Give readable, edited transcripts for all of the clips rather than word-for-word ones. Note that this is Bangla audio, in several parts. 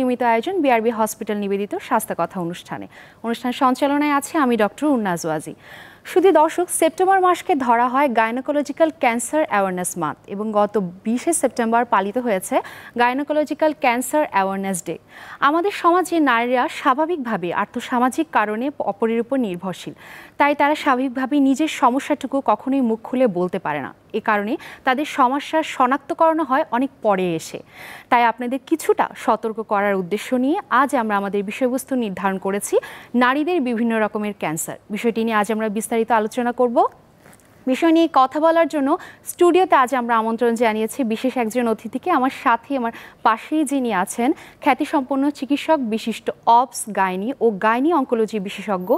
নিয়মিত আয়োজন বিআরবি হসপিটাল নিবেদিত স্বাস্থ্য কথা অনুষ্ঠান সঞ্চালনায় আছে আমি ডক্টর উন্নাজ ওয়াজি। শুধু দর্শক, সেপ্টেম্বর মাসকে ধরা হয় গাইনোকোলজিক্যাল ক্যান্সার অ্যাওয়ারনেস মান্থ এবং গত 20শে সেপ্টেম্বর পালিত হয়েছে গাইনোকোলজিক্যাল ক্যান্সার অ্যাওয়ারনেস ডে। আমাদের সমাজে নারীরা স্বাভাবিকভাবে আর্থসামাজিক কারণে অপরের উপর নির্ভরশীল, তাই তারা স্বাভাবিকভাবেই নিজের সমস্যাটুকু কখনোই মুখ খুলে বলতে পারে না। এ কারণে তাদের সমস্যার শনাক্তকরণ হয় অনেক পরে এসে। তাই আপনাদের কিছুটা সতর্ক করার উদ্দেশ্য নিয়ে আজ আমরা আমাদের বিষয়বস্তু নির্ধারণ করেছি নারীদের বিভিন্ন রকমের ক্যান্সার। বিষয়টি নিয়ে আজ আমরা বিস্তারিত আলোচনা করব। বিষয় নিয়ে কথা বলার জন্য স্টুডিওতে আজ আমরা আমন্ত্রণ জানিয়েছি বিশেষ একজন অতিথিকে। আমার সাথে আমার পাশেই যিনি আছেন খ্যাতিসম্পন্ন চিকিৎসক, বিশিষ্ট অবস গাইনি ও গাইনি অঙ্কোলজি বিশেষজ্ঞ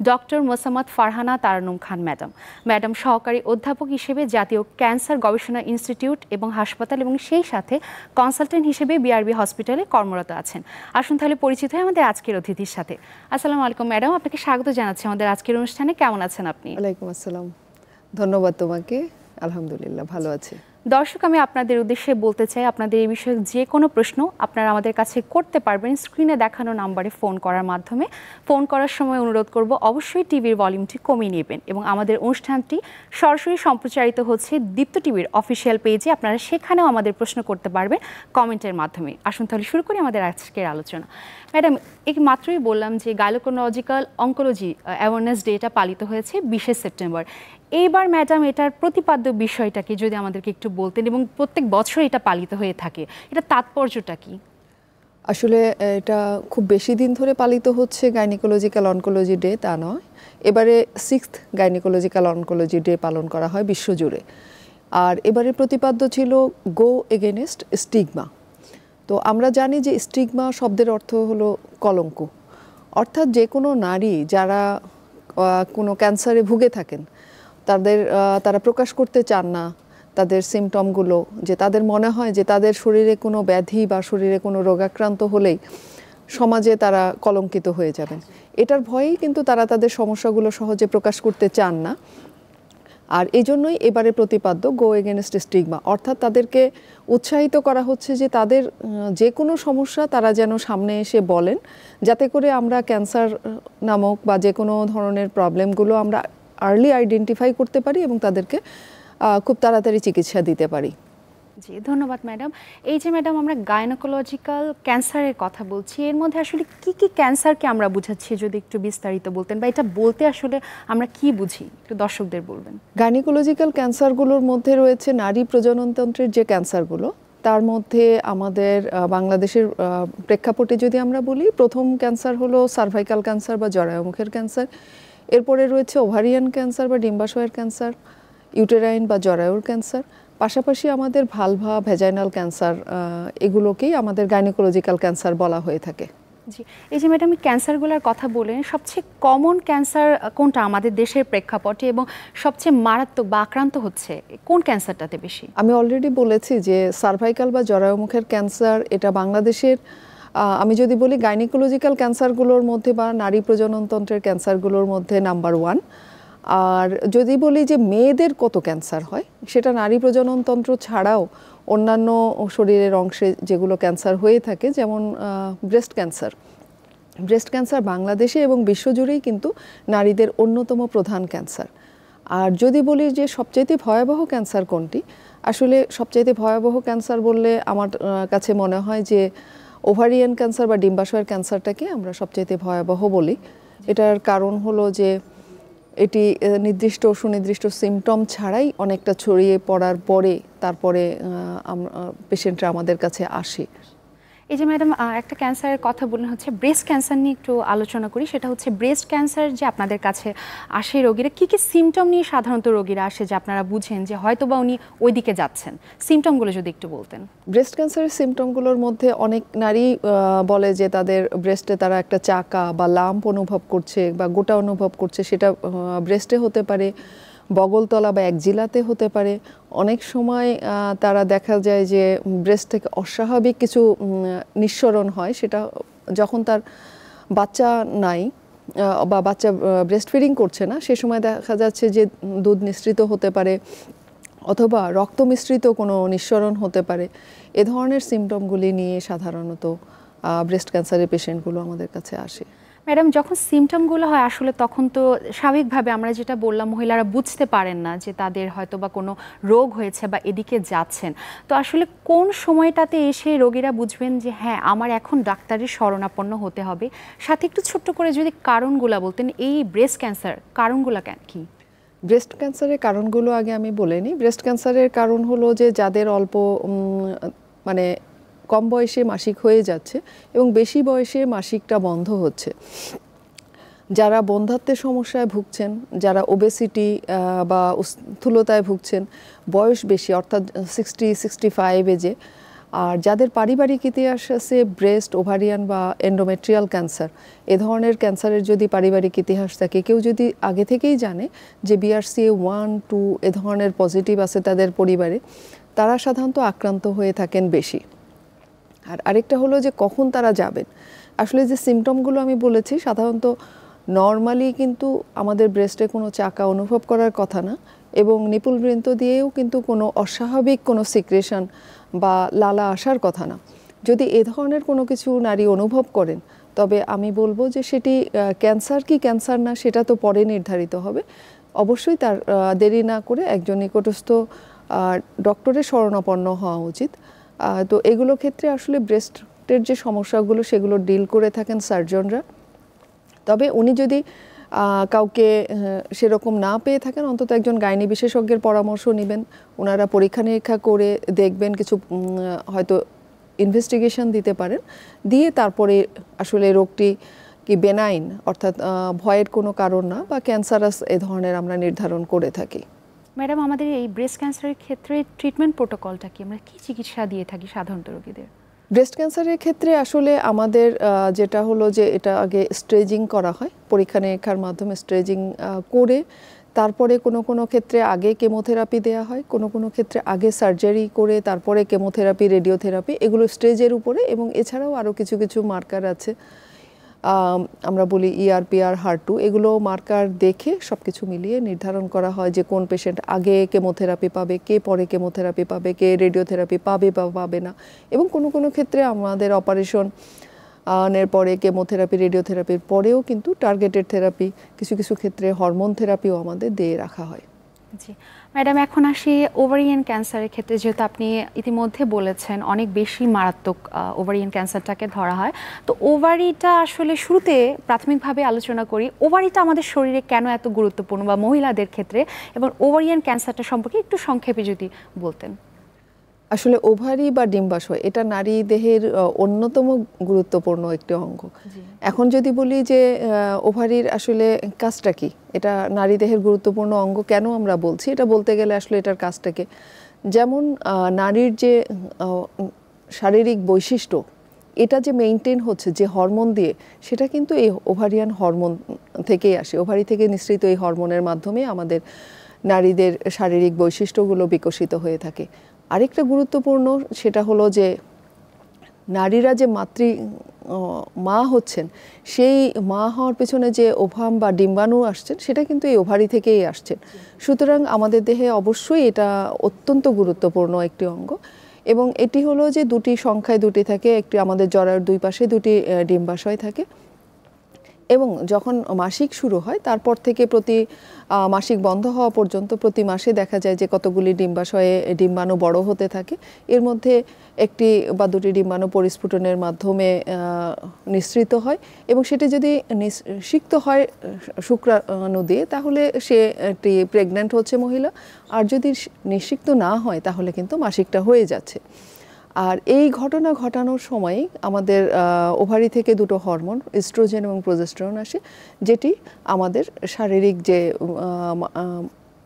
ডক্টর মোসাম্মদ ফারহানা তারানুম খান ম্যাডাম সহকারী অধ্যাপক হিসেবে জাতীয় ক্যান্সার গবেষণা ইনস্টিটিউট এবং হাসপাতাল এবং সেই সাথে কনসালটেন্ট হিসেবে বিআরবি হসপিটালে কর্মরত আছেন। আসুন তাহলে পরিচিত হয় আমাদের আজকের অতিথির সাথে। আসসালামু আলাইকুম ম্যাডাম, আপনাকে স্বাগত জানাচ্ছি আমাদের আজকের অনুষ্ঠানে। কেমন আছেন আপনি? ওয়ালাইকুম আসসালাম, ধন্যবাদ তোমাকে। আলহামদুলিল্লাহ, ভালো আছি। দর্শক, আমি আপনাদের উদ্দেশ্যে বলতে চাই, আপনাদের এই বিষয়ে যে কোনো প্রশ্ন আপনারা আমাদের কাছে করতে পারবেন স্ক্রিনে দেখানো নাম্বারে ফোন করার মাধ্যমে। ফোন করার সময় অনুরোধ করব অবশ্যই টিভির ভলিউমটি কমিয়ে নেবেন এবং আমাদের অনুষ্ঠানটি সরাসরি সম্প্রচারিত হচ্ছে দীপ্ত টিভির অফিসিয়াল পেজে, আপনারা সেখানেও আমাদের প্রশ্ন করতে পারবেন কমেন্টের মাধ্যমে। আসুন তাহলে শুরু করি আমাদের আজকের আলোচনা। ম্যাডাম, এই মাত্রই বললাম যে গাইনোকোলজিক্যাল অঙ্কোলজি অ্যাওয়ারনেস ডেটা পালিত হয়েছে 20শে সেপ্টেম্বর। এইবার ম্যাডাম এটার প্রতিপাদ্য বিষয়টাকে যদি আমাদেরকে একটু বলতেন, এবং প্রত্যেক বছর এটা পালিত হয়ে থাকে, এটা তাৎপর্যটা কি? আসলে এটা খুব বেশি দিন ধরে পালিত হচ্ছে গাইনিকোলজিক্যাল অনকোলজি ডে তা নয়। এবারে 6th গাইনিকোলজিক্যাল অনকোলজি ডে পালন করা হয় বিশ্বজুড়ে। আর এবারে প্রতিপাদ্য ছিল গো এগেনস্ট স্টিগমা। তো আমরা জানি যে স্টিগমা শব্দের অর্থ হলো কলঙ্ক, অর্থাৎ যে কোনো নারী যারা কোনো ক্যান্সারে ভুগে থাকেন তারা প্রকাশ করতে চান না তাদের সিমটমগুলো, যে তাদের মনে হয় যে তাদের শরীরে কোনো ব্যাধি বা শরীরে কোনো রোগাক্রান্ত হলেই সমাজে তারা কলঙ্কিত হয়ে যাবেন। এটার ভয়েই কিন্তু তারা তাদের সমস্যাগুলো সহজে প্রকাশ করতে চান না। আর এই জন্যই এবারে প্রতিপাদ্য গো এগেনস্ট স্টিগমা, অর্থাৎ তাদেরকে উৎসাহিত করা হচ্ছে যে তাদের যে কোনো সমস্যা তারা যেন সামনে এসে বলেন, যাতে করে আমরা ক্যান্সার নামক বা যে কোনো ধরনের প্রবলেমগুলো আমরা আর্লি আইডেন্টিফাই করতে পারি এবং তাদেরকে খুব তাড়াতাড়ি চিকিৎসা দিতে পারি। জি, ধন্যবাদ ম্যাডাম। এই যে ম্যাডাম আমরা গাইনোকোলজিক্যাল ক্যান্সারের কথা বলছি, এর মধ্যে আসলে কি কি ক্যান্সারকে আমরা বুঝাচ্ছি যদি একটু বিস্তারিত বলতেন, বা এটা বলতে আসলে আমরা কি বুঝি একটু দর্শকদের বলবেন। গাইনোকোলজিক্যাল ক্যান্সারগুলোর মধ্যে রয়েছে নারী প্রজননতন্ত্রের যে ক্যান্সারগুলো, তার মধ্যে আমাদের বাংলাদেশের প্রেক্ষাপটে যদি আমরা বলি, প্রথম ক্যান্সার হলো সার্ভাইকাল ক্যান্সার বা জরায়ুমুখের ক্যান্সার। এরপরে রয়েছে ওভারিয়ান ক্যান্সার বা ডিম্বাশয়ের ক্যান্সার, ইউটেরাইন বা জরায়ুর ক্যান্সার, পাশাপাশি আমাদের ভালভা, ভ্যাজাইনাল ক্যান্সার, এগুলোকেই আমাদের গাইনোকোলজিক্যাল ক্যান্সার বলা হয়ে থাকে। জি, এই যে ম্যাডাম ক্যান্সারগুলোর কথা বলেন, সবচেয়ে কমন ক্যান্সার কোনটা আমাদের দেশের প্রেক্ষাপটে, এবং সবচেয়ে মারাত্মক বা আক্রান্ত হচ্ছে কোন ক্যান্সারটাতে বেশি? আমি অলরেডি বলেছি যে সার্ভাইকাল বা জরায়ুমুখের ক্যান্সার এটা বাংলাদেশের, আমি যদি বলি গাইনোকোলজিক্যাল ক্যান্সারগুলোর মধ্যে বা নারী প্রজননতন্ত্রের ক্যান্সারগুলোর মধ্যে নাম্বার 1। আর যদি বলি যে মেয়েদের কত ক্যান্সার হয়, সেটা নারী প্রজননতন্ত্র ছাড়াও অন্যান্য শরীরের অংশে যেগুলো ক্যান্সার হয়ে থাকে, যেমন ব্রেস্ট ক্যান্সার বাংলাদেশে এবং বিশ্বজুড়েই কিন্তু নারীদের অন্যতম প্রধান ক্যান্সার। আর যদি বলি যে সবচাইতে ভয়াবহ ক্যান্সার কোনটি, আসলে সবচাইতে ভয়াবহ ক্যান্সার বললে আমার কাছে মনে হয় যে ওভারিয়ান ক্যান্সার বা ডিম্বাশয়ের ক্যান্সারটাকে আমরা সবচাইতে ভয়াবহ বলি। এটার কারণ হলো যে এটি নির্দিষ্ট সুনির্দিষ্ট সিমটম ছাড়াই অনেকটা ছড়িয়ে পড়ার পরে তারপরে পেশেন্টরা আমাদের কাছে আসে। এই যে ম্যাডাম একটা ক্যান্সারের কথা বললেন, হচ্ছে ব্রেস্ট ক্যান্সার নিয়ে একটু আলোচনা করি। সেটা হচ্ছে ব্রেস্ট ক্যান্সার যে আপনাদের কাছে আসে রোগীরা, কী কী সিমটম নিয়ে সাধারণত রোগীরা আসে যে আপনারা বুঝেন যে হয়তো বা উনি ওই দিকে যাচ্ছেন? সিমটমগুলো যদি একটু বলতেন। ব্রেস্ট ক্যান্সারের সিমটমগুলোর মধ্যে অনেক নারী বলে যে তাদের ব্রেস্টে তারা একটা চাকা বা লাম্প অনুভব করছে বা গোটা অনুভব করছে, সেটা ব্রেস্টে হতে পারে, বগলতলা বা একজিলাতে হতে পারে। অনেক সময় তারা দেখা যায় যে ব্রেস্ট থেকে অস্বাভাবিক কিছু নিঃসরণ হয়, সেটা যখন তার বাচ্চা নাই বা বাচ্চা ব্রেস্ট ফিডিং করছে না, সে সময় দেখা যাচ্ছে যে দুধ নিঃসৃত হতে পারে অথবা রক্ত মিশ্রিত কোনো নিঃসরণ হতে পারে। এ ধরনের সিমটমগুলি নিয়ে সাধারণত ব্রেস্ট ক্যান্সারের পেশেন্টগুলো আমাদের কাছে আসে। ম্যাডাম, যখন সিমটমগুলো হয় আসলে তখন তো স্বাভাবিকভাবে আমরা যেটা বললাম, মহিলারা বুঝতে পারেন না যে তাদের হয়তো বা কোনো রোগ হয়েছে বা এদিকে যাচ্ছেন। তো আসলে কোন সময়টাতে এসে রোগীরা বুঝবেন যে হ্যাঁ, আমার এখন ডাক্তারের শরণাপন্ন হতে হবে? সাথে একটু ছোট্ট করে যদি কারণগুলো বলতেন, এই ব্রেস্ট ক্যান্সার কারণগুলো কি? ব্রেস্ট ক্যান্সারের কারণগুলো আগে আমি বলে নিই। ব্রেস্ট ক্যান্সারের কারণ হলো যে যাদের অল্প মানে কম বয়সে মাসিক হয়ে যাচ্ছে এবং বেশি বয়সে মাসিকটা বন্ধ হচ্ছে, যারা বন্ধ্যাত্বের সমস্যায় ভুগছেন, যারা ওবেসিটি বা স্থূলতায় ভুগছেন, বয়স বেশি অর্থাৎ 60-65 এজে, আর যাদের পারিবারিক ইতিহাস আছে ব্রেস্ট, ওভারিয়ান বা এন্ডোমেট্রিয়াল ক্যান্সার, এ ধরনের ক্যান্সারের যদি পারিবারিক ইতিহাস থাকে, কেউ যদি আগে থেকেই জানে যে BRCA 1, 2 এ ধরনের পজিটিভ আছে তাদের পরিবারে, তারা সাধারণত আক্রান্ত হয়ে থাকেন বেশি। আর আরেকটা হলো যে কখন তারা যাবেন। আসলে যে সিমটমগুলো আমি বলেছি সাধারণত নর্মালি কিন্তু আমাদের ব্রেস্টে কোনো চাকা অনুভব করার কথা না, এবং নিপুলবৃন্ত দিয়েও কিন্তু কোনো অস্বাভাবিক কোনো সিক্রেশন বা লালা আসার কথা না। যদি এ ধরনের কোনো কিছু নারী অনুভব করেন, তবে আমি বলবো যে সেটি ক্যান্সার কি ক্যান্সার না সেটা তো পরে নির্ধারিত হবে। অবশ্যই তার দেরি না করে একজন নিকটস্থ ডক্টরের শরণাপন্ন হওয়া উচিত। তো এগুলো ক্ষেত্রে আসলে ব্রেস্টের যে সমস্যাগুলো সেগুলো ডিল করে থাকেন সার্জনরা। তবে উনি যদি কাউকে সেরকম না পেয়ে থাকেন, অন্তত একজন গাইনি বিশেষজ্ঞের পরামর্শ নেবেন। ওনারা পরীক্ষা নিরীক্ষা করে দেখবেন, কিছু হয়তো ইনভেস্টিগেশন দিতে পারেন, দিয়ে তারপরে আসলে রোগটি কি বেনাইন অর্থাৎ ভয়ের কোনো কারণ না বা ক্যান্সারাস এ ধরনের আমরা নির্ধারণ করে থাকি। ম্যাডাম, আমাদের এই ব্রেস্ট ক্যান্সারের ক্ষেত্রে ট্রিটমেন্ট প্রোটোকলটা কি, আমরা কি চিকিৎসা দিয়ে থাকি সাধারণত রোগীদের? ব্রেস্ট ক্যান্সারের ক্ষেত্রে আসলে আমাদের যেটা হলো যে এটা আগে স্টেজিং করা হয়, পরীক্ষা নিরীক্ষার মাধ্যমে স্টেজিং করে তারপরে কোনো কোনো ক্ষেত্রে আগে কেমোথেরাপি দেওয়া হয়, কোনো কোনো ক্ষেত্রে আগে সার্জারি করে তারপরে কেমোথেরাপি, রেডিওথেরাপি, এগুলো স্টেজের উপরে। এবং এছাড়াও আরও কিছু কিছু মার্কার আছে, আমরা বলি ERPR, HER2, এগুলো মার্কার দেখে সব কিছু মিলিয়ে নির্ধারণ করা হয় যে কোন পেশেন্ট আগে কেমোথেরাপি পাবে, কে পরে কেমোথেরাপি পাবে, কে রেডিওথেরাপি পাবে বা পাবে না। এবং কোনো কোনো ক্ষেত্রে আমাদের অপারেশন এর পরে কেমোথেরাপি, রেডিওথেরাপির পরেও কিন্তু টার্গেটেড থেরাপি, কিছু কিছু ক্ষেত্রে হরমোন থেরাপিও আমাদের দিয়ে রাখা হয়। জি ম্যাডাম, এখন আসি ওভারিয়ান ক্যান্সারের ক্ষেত্রে। যেহেতু আপনি ইতিমধ্যে বলেছেন অনেক বেশি মারাত্মক ওভারিয়ান ক্যান্সারটাকে ধরা হয়, তো ওভারিটা আসলে শুরুতে প্রাথমিকভাবে আলোচনা করি, ওভারিটা আমাদের শরীরে কেন এত গুরুত্বপূর্ণ বা মহিলাদের ক্ষেত্রে, এবং ওভারিয়ান ক্যান্সারটা সম্পর্কে একটু সংক্ষেপে যদি বলতেন। আসলে ওভারি বা ডিম্বাশয় এটা নারী দেহের অন্যতম গুরুত্বপূর্ণ একটি অঙ্গ। এখন যদি বলি যে ওভারির আসলে কাজটা কি, এটা নারী দেহের গুরুত্বপূর্ণ অঙ্গ কেন আমরা বলছি, এটা বলতে গেলে আসলে এটার কাজটাকে, যেমন নারীর যে শারীরিক বৈশিষ্ট্য এটা যে মেইনটেইন হচ্ছে যে হরমোন দিয়ে, সেটা কিন্তু এই ওভারিয়ান হরমোন থেকেই আসে। ওভারি থেকে নিঃসৃত এই হরমোনের মাধ্যমে আমাদের নারীদের শারীরিক বৈশিষ্ট্যগুলো বিকশিত হয়ে থাকে। আরেকটা গুরুত্বপূর্ণ সেটা হলো যে নারীরা যে মা হচ্ছেন, সেই মা হওয়ার পেছনে যে ওভাম বা ডিম্বাণু আসছেন, সেটা কিন্তু এই ওভারি থেকেই আসছেন। সুতরাং আমাদের দেহে অবশ্যই এটা অত্যন্ত গুরুত্বপূর্ণ একটি অঙ্গ। এবং এটি হলো যে দুটি সংখ্যায় দুটি থাকে, একটি আমাদের জরায়ুর দুই পাশে দুটি ডিম্বাশয় থাকে। এবং যখন মাসিক শুরু হয় তারপর থেকে প্রতি মাসিক বন্ধ হওয়া পর্যন্ত প্রতি মাসে দেখা যায় যে কতগুলি ডিম্বাশয়ে ডিম্বাণু বড় হতে থাকে। এর মধ্যে একটি বা দুটি ডিম্বাণু পরিস্ফুটনের মাধ্যমে নিঃসৃত হয়, এবং সেটি যদি নিঃসিক্ত হয় শুক্রাণু দিয়ে, তাহলে সে একটি প্রেগন্যান্ট হচ্ছে মহিলা। আর যদি নিঃসিক্ত না হয় তাহলে কিন্তু মাসিকটা হয়ে যাচ্ছে। আর এই ঘটনা ঘটানোর সময় আমাদের ওভারি থেকে দুটো হরমোন, ইস্ট্রোজেন এবং প্রোজেস্টেরন আসে, যেটি আমাদের শারীরিক যে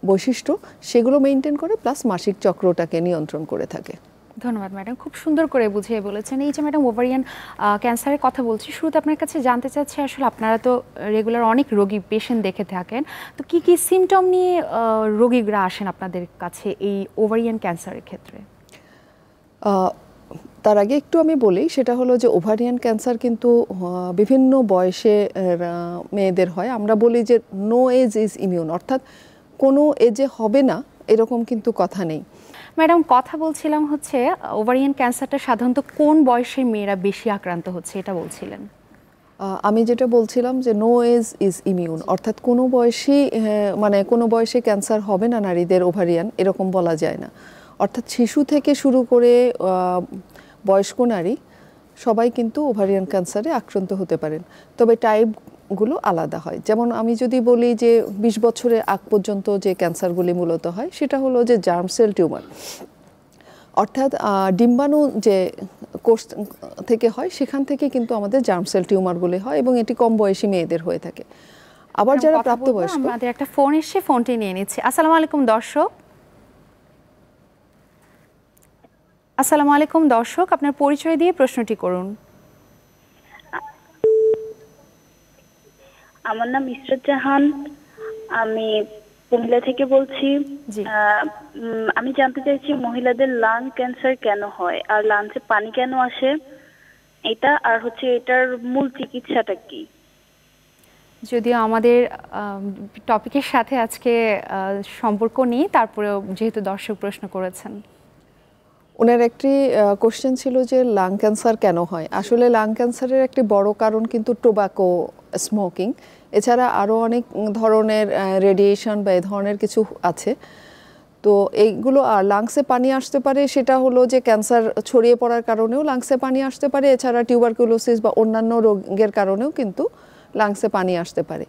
বৈশিষ্ট্য সেগুলো মেনটেন করে, প্লাস মাসিক চক্রটাকে নিয়ন্ত্রণ করে থাকে। ধন্যবাদ ম্যাডাম, খুব সুন্দর করে বুঝিয়ে বলেছেন। এই যে ম্যাডাম ওভারিয়ান ক্যান্সারের কথা বলছি, শুরুতে আপনার কাছে জানতে চাচ্ছি, আসলে আপনারা তো রেগুলার অনেক রোগী পেশেন্ট দেখে থাকেন, তো কি কি সিমটম নিয়ে রোগীরা আসেন আপনাদের কাছে এই ওভারিয়ান ক্যান্সারের ক্ষেত্রে? তার আগে একটু আমি বলি, সেটা হলো যে ওভারিয়ান ক্যান্সার কিন্তু বিভিন্ন বয়সে মেয়েদের হয়। আমরা বলি যে নো এজ ইজ ইমিউন, অর্থাৎ কোনো এজে হবে না এরকম কিন্তু কথা নেই। ম্যাডাম কথা বলছিলাম হচ্ছে ওভারিয়ান ক্যান্সারটা সাধারণত কোন বয়সের মেয়েরা বেশি আক্রান্ত হচ্ছে এটা বলছিলেন। আমি যেটা বলছিলাম যে নো এজ ইজ ইমিউন, অর্থাৎ কোনো বয়সী মানে কোনো বয়সে ক্যান্সার হবে না নারীদের ওভারিয়ান এরকম বলা যায় না। অর্থাৎ শিশু থেকে শুরু করে বয়স্ক নারী সবাই কিন্তু ওভারিয়ান ক্যান্সারে আক্রান্ত হতে পারেন, তবে টাইপগুলো আলাদা হয়। যেমন আমি যদি বলি যে 20 বছরের আগ পর্যন্ত যে ক্যান্সারগুলি মূলত হয় সেটা হলো যে জার্ম সেল টিউমার, অর্থাৎ ডিম্বাণু যে কোষ থেকে হয় সেখান থেকে কিন্তু আমাদের জার্ম সেল টিউমারগুলি হয় এবং এটি কম বয়সী মেয়েদের হয়ে থাকে। আবার যারা প্রাপ্তবয়স্ক, আমাদের একটা ফোন এসে ফোনটি নিয়ে নিচ্ছে। আসসালামু আলাইকুম দর্শক। আসসালামু আলাইকুম দর্শক, আপনার পরিচয় দিয়ে প্রশ্নটি করুন। আমার নাম ইসরাত জাহান, আমি কুমিল্লা থেকে বলছি। আমি জানতে চাইছি মহিলাদের লাং ক্যান্সার কেন হয় আর লাংসে পানি কেন আসে এটা, আর হচ্ছে এটার মূল চিকিৎসাটা কি? যদিও আমাদের টপিকের সাথে আজকে সম্পর্ক নেই, তারপরেও যেহেতু দর্শক প্রশ্ন করেছেন, ওনার একটি কোশ্চেন ছিল যে লাং ক্যান্সার কেন হয়। আসলে লাং ক্যান্সারের একটি বড় কারণ কিন্তু টোবাকো, স্মোকিং, এছাড়া আরও অনেক ধরনের রেডিয়েশন বা এ ধরনের কিছু আছে। তো এইগুলো আর লাংসে পানি আসতে পারে, সেটা হলো যে ক্যান্সার ছড়িয়ে পড়ার কারণেও লাংসে পানি আসতে পারে, এছাড়া টিউবারকুলোসিস বা অন্যান্য রোগের কারণেও কিন্তু লাংসে পানি আসতে পারে।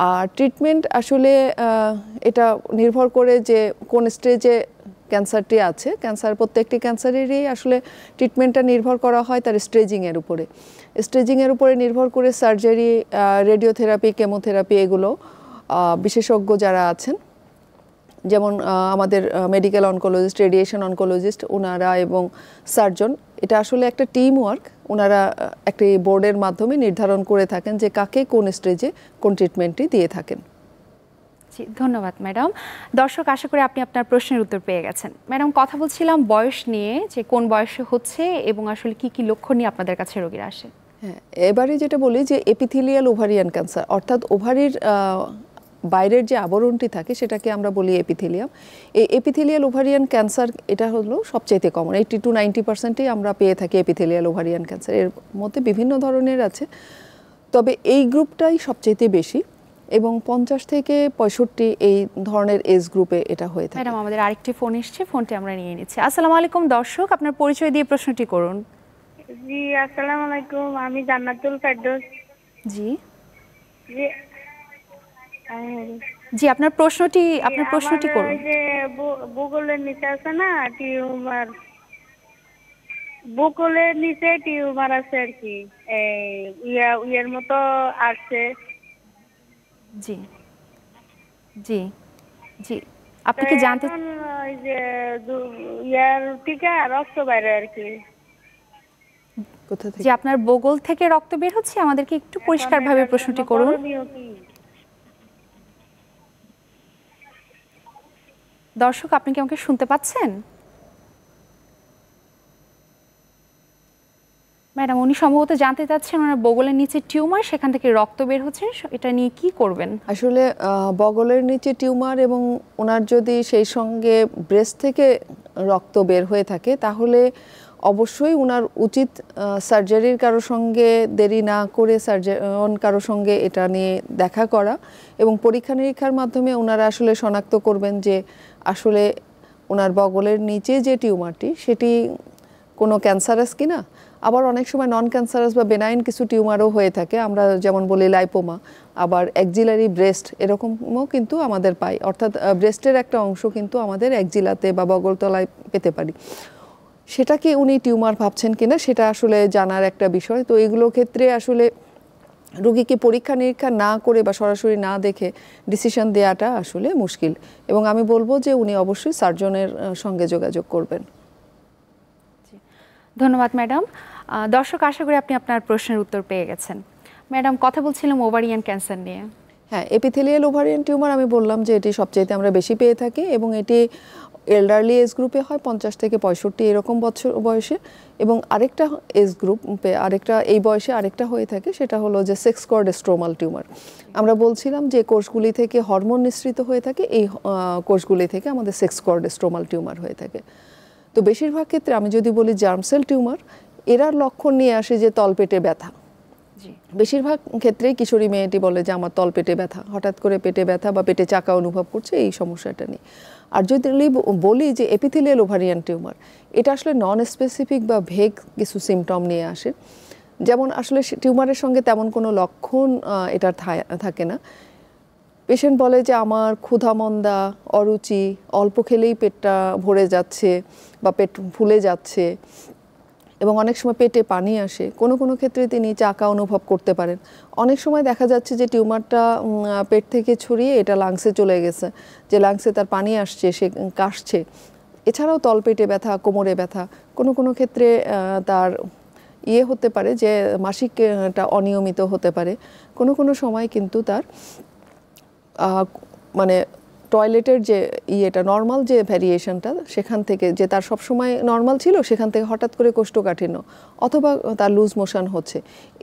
আর ট্রিটমেন্ট আসলে এটা নির্ভর করে যে কোন স্টেজে ক্যান্সারটি আছে। ক্যান্সার প্রত্যেকটি ক্যান্সারেরই আসলে ট্রিটমেন্টটা নির্ভর করা হয় তার স্টেজিংয়ের উপরে। স্টেজিংয়ের উপরে নির্ভর করে সার্জারি, রেডিওথেরাপি, কেমোথেরাপি এগুলো বিশেষজ্ঞ যারা আছেন, যেমন আমাদের মেডিকেল অনকোলজিস্ট, রেডিয়েশন অনকোলজিস্ট ওনারা এবং সার্জন, এটা আসলে একটা টিম ওয়ার্ক। ওনারা একটি বোর্ডের মাধ্যমে নির্ধারণ করে থাকেন যে কাকে কোন স্টেজে কোন ট্রিটমেন্টটি দিয়ে থাকেন। জি ধন্যবাদ ম্যাডাম। দর্শক আশা করি আপনি আপনার প্রশ্নের উত্তর পেয়ে গেছেন। ম্যাডাম কথা বলছিলাম বয়স নিয়ে, যে কোন বয়সে হচ্ছে এবং আসলে কি কি লক্ষণ নিয়ে আপনাদের কাছে রোগীরা আসে। হ্যাঁ, এবারে যেটা বলি যে এপিথেলিয়াল ওভারিয়ান ক্যান্সার, অর্থাৎ ওভারির বাইরের যে আবরণটি থাকে সেটাকে আমরা বলি এপিথেলিয়াম। এই এপিথেলিয়াল ওভারিয়ান ক্যান্সার এটা হলো সবচাইতে কমন, 80 to 90%ই আমরা পেয়ে থাকি এপিথেলিয়াল ওভারিয়ান ক্যান্সার। এর মধ্যে বিভিন্ন ধরনের আছে, তবে এই গ্রুপটাই সবচাইতে বেশি এবং 50 থেকে 65 এই ধরনের এজ গ্রুপে এটা হয়ে থাকে। ম্যাডাম আমাদের আরেকটি ফোন এসছে, ফোনটি আমরা নিয়ে নিচ্ছি। আসসালামু আলাইকুম দর্শক, আপনার পরিচয় দিয়ে প্রশ্নটি করুন। জি আসসালামু আলাইকুম, আমি জান্নাতুল ফেরদৌস। জি জি জি আপনার প্রশ্নটি করুন। যে বুকলের নিচে আছে না টিউমার, বুকলের নিচে টিউমার আছে আর কি, ইয়ের মতো আসছে। জি জি জি আপনি কি জানতে, ওই যে ইয়ার টিকা রক্ত বাইরে আর কি। কোথা থেকে? যে আপনার বগল থেকে রক্ত বের হচ্ছে, আমাদেরকে একটু পরিষ্কারভাবে প্রশ্নটি করুন। দর্শক আপনি কি আমাকে শুনতে পাচ্ছেন? ম্যাডাম উনি সম্ভবত জানতে চাচ্ছেন ওনার বগলের নিচে টিউমার, সেখান থেকে রক্ত বের হচ্ছে, এটা নিয়ে কি করবেন? আসলে বগলের নিচে টিউমার এবং ওনার যদি সেই সঙ্গে ব্রেস্ট থেকে রক্ত বের হয়ে থাকে তাহলে অবশ্যই ওনার উচিত সার্জারির কারো সঙ্গে দেরি না করে সার্জন কারো সঙ্গে এটা নিয়ে দেখা করা এবং পরীক্ষা নিরীক্ষার মাধ্যমে ওনারা আসলে শনাক্ত করবেন যে আসলে ওনার বগলের নিচে যে টিউমারটি সেটি কোনো ক্যান্সারাস কিনা। আবার অনেক সময় নন ক্যান্সারাস বা বেনাইন কিছু টিউমারও হয়ে থাকে, আমরা যেমন বলি লাইপোমা, আবার অ্যাক্সিলারি ব্রেস্ট এরকমও কিন্তু আমাদের পাই, অর্থাৎ ব্রেস্টের একটা অংশ কিন্তু আমাদের অ্যাক্সিলাতে বা বগলতলায় পেতে পারি। সেটা কি উনি টিউমার ভাবছেন কিনা সেটা আসলে জানার একটা বিষয়। তো এগুলোর ক্ষেত্রে আসলে রোগীকে পরীক্ষা নিরীক্ষা না করে বা সরাসরি না দেখে ডিসিশন দেওয়াটা আসলে মুশকিল, এবং আমি বলবো যে উনি অবশ্যই সার্জনের সঙ্গে যোগাযোগ করবেন। ধন্যবাদ ম্যাডাম। দর্শক আশা করি আপনি আপনার প্রশ্নের উত্তর পেয়ে গেছেন। ম্যাডাম কথা বলছিলাম ওভারিয়ান ক্যান্সার নিয়ে। হ্যাঁ, এপিথেলিয়াল ওভারিয়ান টিউমার আমি বললাম যে এটি সবচাইতে আমরা বেশি পেয়ে থাকি এবং এটি এল্ডারলি এজ গ্রুপে হয় 50 থেকে 65 এরকম বছর বয়সে, এবং আরেকটা এজ গ্রুপে এই বয়সে আরেকটা হয়ে থাকে, সেটা হলো যে সেক্স কর্ড স্ট্রোমাল টিউমার। আমরা বলছিলাম যে কোষগুলি থেকে হরমোন নিঃসৃত হয়ে থাকে, এই কোষগুলি থেকে আমাদের সেক্স কর্ড স্ট্রোমাল টিউমার হয়ে থাকে। তো বেশিরভাগ ক্ষেত্রে আমি যদি বলি জার্ম সেল টিউমার, এরার লক্ষণ নিয়ে আসে যে তলপেটে ব্যথা। বেশিরভাগ ক্ষেত্রেই কিশোরী মেয়েটি বলে যে আমার তলপেটে ব্যথা, হঠাৎ করে পেটে ব্যথা বা পেটে চাকা অনুভব করছে, এই সমস্যাটা নেই। আর যদি বলি যে এপিথেলিয়াল ওভারিয়ান টিউমার, এটা আসলে নন স্পেসিফিক বা ভেগ কিছু সিমটম নিয়ে আসে। যেমন আসলে টিউমারের সঙ্গে তেমন কোনো লক্ষণ এটার থাকে না। পেশেন্ট বলে যে আমার ক্ষুধা মন্দা, অরুচি, অল্প খেলেই পেটটা ভরে যাচ্ছে বা পেট ফুলে যাচ্ছে, এবং অনেক সময় পেটে পানি আসে। কোনো কোনো ক্ষেত্রে তিনি চাকা অনুভব করতে পারেন। অনেক সময় দেখা যাচ্ছে যে টিউমারটা পেট থেকে ছড়িয়ে এটা লাংসে চলে গেছে, যে লাংসে তার পানি আসছে, সে কাশছে। এছাড়াও তলপেটে ব্যথা, কোমরে ব্যথা, কোনো কোনো ক্ষেত্রে তার হতে পারে যে মাসিকটা অনিয়মিত হতে পারে। কোনো কোনো সময় কিন্তু তার মানে টয়লেটের যে এটা নর্মাল যে ভ্যারিয়েশনটা, সেখান থেকে যে তার সবসময় নর্মাল ছিল সেখান থেকে হঠাৎ করে কোষ্ঠকাঠিন্য অথবা তার লুজ মোশন হচ্ছে,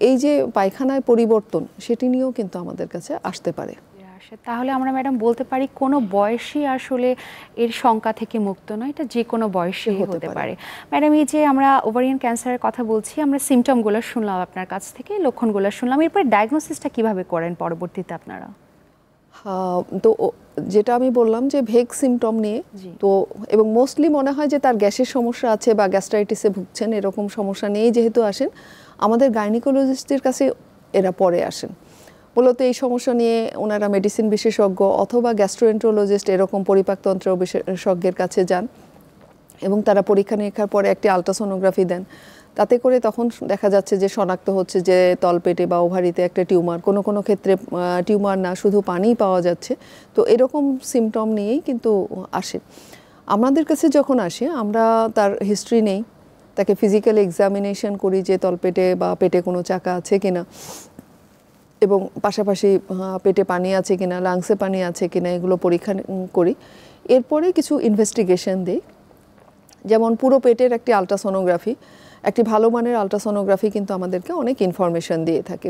এই যে পায়খানায় পরিবর্তন, সেটি নিয়েও কিন্তু আমাদের কাছে আসতে পারে। তাহলে আমরা ম্যাডাম বলতে পারি কোনো বয়সই আসলে এর শঙ্কা থেকে মুক্ত নয়, এটা যে কোনো বয়সে হতে পারে। ম্যাডাম, এই যে আমরা ওভারিয়ান ক্যান্সারের কথা বলছি, আমরা সিমটমগুলো শুনলাম আপনার কাছ থেকে, লক্ষণগুলো শুনলাম, এরপরে ডায়াগনোসিসটা কিভাবে করেন পরবর্তীতে আপনারা? তো যেটা আমি বললাম যে ভেগ সিমটম নিয়ে, তো এবং মোস্টলি মনে হয় যে তার গ্যাসের সমস্যা আছে বা গ্যাস্ট্রাইটিসে ভুগছেন, এরকম সমস্যা নিয়েই যেহেতু আসেন, আমাদের গাইনিকোলজিস্টের কাছে এরা পরে আসেন। মূলত এই সমস্যা নিয়ে ওনারা মেডিসিন বিশেষজ্ঞ অথবা গ্যাস্ট্রোএন্টারোলজিস্ট এরকম পরিপাকতন্ত্র বিশেষজ্ঞের কাছে যান, এবং তারা পরীক্ষা নিরীক্ষার পরে একটি আলট্রাসোনোগ্রাফি দেন। তাতে করে তখন দেখা যাচ্ছে যে শনাক্ত হচ্ছে যে তলপেটে বা ওভারিতে একটা টিউমার, কোনো কোনো ক্ষেত্রে টিউমার না, শুধু পানিই পাওয়া যাচ্ছে। তো এরকম সিমটম নিয়েই কিন্তু আসে আমাদের কাছে। যখন আসে আমরা তার হিস্ট্রি নেই, তাকে ফিজিক্যাল এক্সামিনেশন করি যে তলপেটে বা পেটে কোনো চাকা আছে কিনা, এবং পাশাপাশি পেটে পানি আছে কিনা, লাংসে পানি আছে কিনা, এগুলো পরীক্ষা করি। এরপরে কিছু ইনভেস্টিগেশন দিই, যেমন পুরো পেটের একটি আলট্রাসোনোগ্রাফি, একটি ভালো মানের আলট্রাসোনোগ্রাফি কিন্তু আমাদেরকে অনেক ইনফরমেশন দিয়ে থাকে।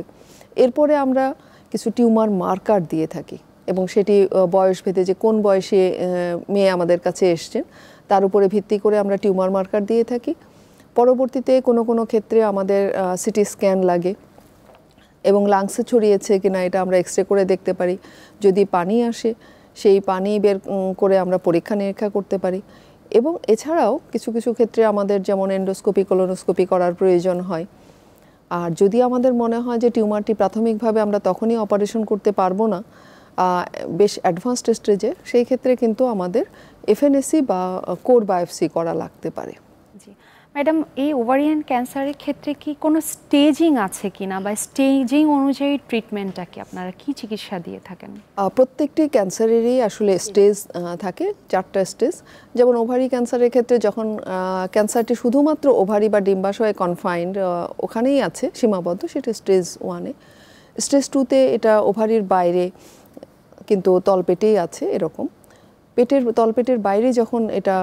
এরপরে আমরা কিছু টিউমার মার্কার দিয়ে থাকি, এবং সেটি বয়স ভেদে যে কোন বয়সে মেয়ে আমাদের কাছে এসছেন তার উপরে ভিত্তি করে আমরা টিউমার মার্কার দিয়ে থাকি। পরবর্তীতে কোনো কোনো ক্ষেত্রে আমাদের সিটি স্ক্যান লাগে, এবং লাংসে ছড়িয়েছে কিনা এটা আমরা এক্সরে করে দেখতে পারি। যদি পানি আসে, সেই পানি বের করে আমরা পরীক্ষা নিরীক্ষা করতে পারি। এবং এছাড়াও কিছু কিছু ক্ষেত্রে আমাদের যেমন এন্ডোস্কোপি, কোলোনোস্কোপি করার প্রয়োজন হয়। আর যদি আমাদের মনে হয় যে টিউমারটি প্রাথমিকভাবে আমরা তখনই অপারেশন করতে পারবো না, বেশ অ্যাডভান্সড স্টেজে, সেই ক্ষেত্রে কিন্তু আমাদের এফএনএসি বা কোর বায়োপসি করা লাগতে পারে। জি ম্যাডাম, এই ওভারিয়ান ক্যান্সারের ক্ষেত্রে কি কোনো স্টেজিং আছে কিনা, বা স্টেজিং অনুযায়ী ট্রিটমেন্টটা কি আপনারা কি চিকিৎসা দিয়ে থাকেন? প্রত্যেকটি ক্যান্সারেরই আসলে স্টেজ থাকে, 4টা স্টেজ। যেমন ওভারি ক্যান্সারের ক্ষেত্রে যখন ক্যান্সারটি শুধুমাত্র ওভারি বা ডিম্বাশয়ে কনফাইন্ড, ওখানেই আছে, সীমাবদ্ধ, সেটা স্টেজ 1-এ। স্টেজ 2-তে এটা ওভারির বাইরে কিন্তু তলপেটেই আছে, এরকম। তলপেটের বাইরে যখন এটা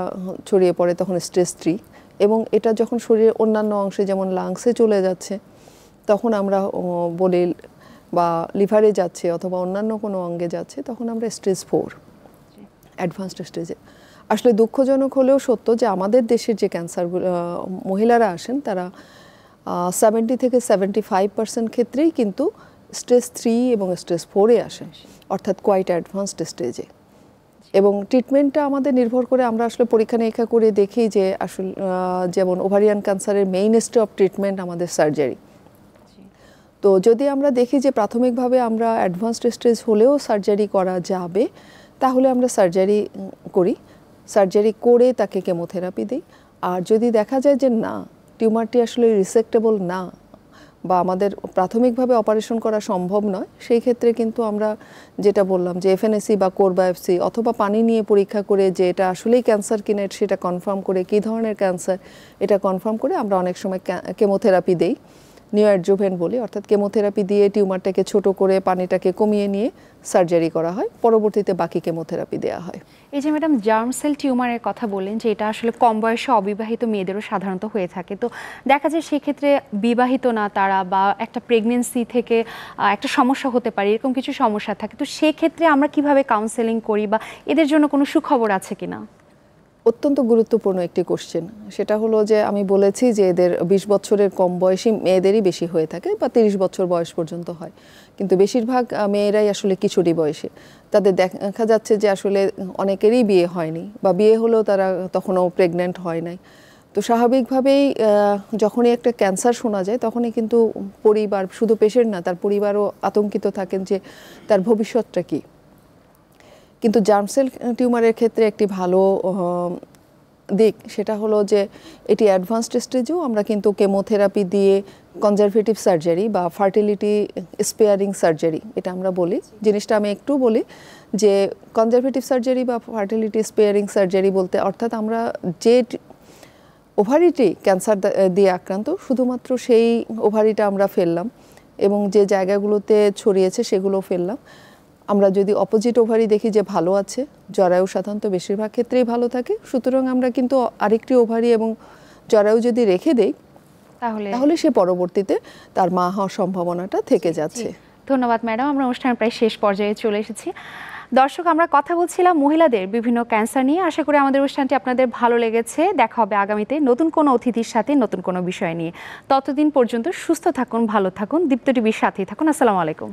ছড়িয়ে পড়ে তখন স্টেজ 3, এবং এটা যখন শরীরের অন্যান্য অংশে যেমন লাংসে চলে যাচ্ছে তখন আমরা বলি, বা লিভারে যাচ্ছে অথবা অন্যান্য কোনো অঙ্গে যাচ্ছে, তখন আমরা স্টেজ 4, অ্যাডভান্সড স্টেজে। আসলে দুঃখজনক হলেও সত্য যে আমাদের দেশের যে ক্যান্সারগুলো মহিলারা আসেন, তারা 70 থেকে 75% ক্ষেত্রেই কিন্তু স্টেজ 3 এবং স্টেজ 4-এ আসেন, অর্থাৎ কোয়াইট অ্যাডভান্সড স্টেজে। এবং ট্রিটমেন্টটা আমাদের নির্ভর করে, আমরা আসলে পরীক্ষা নিরীক্ষা করে দেখি যে আসলে যেমন ওভারিয়ান ক্যান্সারের মেইনস্টে অফ ট্রিটমেন্ট আমাদের সার্জারি। তো যদি আমরা দেখি যে প্রাথমিকভাবে আমরা অ্যাডভান্সড স্টেজ হলেও সার্জারি করা যাবে, তাহলে আমরা সার্জারি করি। সার্জারি করে তাকে কেমোথেরাপি দিই। আর যদি দেখা যায় যে না, টিউমারটি আসলে রিসেক্টেবল না, বা আমাদের প্রাথমিকভাবে অপারেশন করা সম্ভব নয়, সেই ক্ষেত্রে কিন্তু আমরা যেটা বললাম যে এফএনএসি বা কোর বায়োপসি অথবা পানি নিয়ে পরীক্ষা করে যে এটা আসলেই ক্যান্সার কিনা সেটা কনফার্ম করে, কী ধরনের ক্যান্সার এটা কনফার্ম করে আমরা অনেক সময় কেমোথেরাপি দেই। নিওঅ্যাডজুভেন্ট বলি, অর্থাৎ কেমোথেরাপি দিয়ে টিউমারটাকে ছোট করে পানিটাকে কমিয়ে নিয়ে সার্জারি করা হয়, পরবর্তীতে বাকি কেমোথেরাপি দেওয়া হয়। এই যে ম্যাডাম জার্ম সেল টিউমারের কথা বললেন যে এটা আসলে কম বয়সে অবিবাহিত মেয়েদেরও সাধারণত হয়ে থাকে, তো দেখা যায় সেক্ষেত্রে বিবাহিত না তারা বা একটা প্রেগনেন্সি থেকে একটা সমস্যা হতে পারে, এরকম কিছু সমস্যা থাকে, তো সেক্ষেত্রে আমরা কিভাবে কাউন্সেলিং করি বা এদের জন্য কোনো সুখবর আছে কিনা? অত্যন্ত গুরুত্বপূর্ণ একটি কোশ্চেন। সেটা হলো যে আমি বলেছি যে এদের 20 বছরের কম বয়সী মেয়েদেরই বেশি হয়ে থাকে বা 30 বছর বয়স পর্যন্ত হয়, কিন্তু বেশিরভাগ মেয়েরাই আসলে কিশোরী বয়সে। তাদের দেখা যাচ্ছে যে আসলে অনেকেরই বিয়ে হয়নি বা বিয়ে হলেও তারা তখনও প্রেগন্যান্ট হয় নাই। তো স্বাভাবিকভাবেই যখনই একটা ক্যান্সার শোনা যায় তখনই কিন্তু পরিবার, শুধু পেশেন্ট না, তার পরিবারও আতঙ্কিত থাকেন যে তার ভবিষ্যৎটা কী। কিন্তু জার্ম সেল টিউমারের ক্ষেত্রে একটি ভালো দিক সেটা হলো যে এটি অ্যাডভান্সড স্টেজেও আমরা কিন্তু কেমোথেরাপি দিয়ে কনজারভেটিভ সার্জারি বা ফার্টিলিটি স্পেয়ারিং সার্জারি, এটা আমরা বলি। জিনিসটা আমি একটু বলি যে কনজারভেটিভ সার্জারি বা ফার্টিলিটি স্পেয়ারিং সার্জারি বলতে অর্থাৎ আমরা যে ওভারিটি ক্যান্সার দিয়ে আক্রান্ত, শুধুমাত্র সেই ওভারিটা আমরা ফেললাম এবং যে জায়গাগুলোতে ছড়িয়েছে সেগুলো ফেললাম। আমরা যদি অপোজিট ওভারি দেখি যে ভালো আছে, জরায়ু সাধারণত বেশিরভাগ ক্ষেত্রেই ভালো থাকে, সুতরাং আমরা কিন্তু আরেকটি ওভারি এবং জরায়ু যদি রেখে দেই তাহলে সে পরবর্তীতে তার মা হওয়ার সম্ভাবনাটা থেকে যাচ্ছে। ধন্যবাদ ম্যাডাম, আমরা অনুষ্ঠান প্রায় শেষ পর্যায়ে চলে এসেছি। দর্শক, আমরা কথা বলছিলাম মহিলাদের বিভিন্ন ক্যান্সার নিয়ে। আশা করি আমাদের অনুষ্ঠানটি আপনাদের ভালো লেগেছে। দেখা হবে আগামীতে নতুন কোনো অতিথির সাথে, নতুন কোনো বিষয় নিয়ে। ততদিন পর্যন্ত সুস্থ থাকুন, ভালো থাকুন, দীপ্ত টিভির সাথেই থাকুন। আসসালামু আলাইকুম।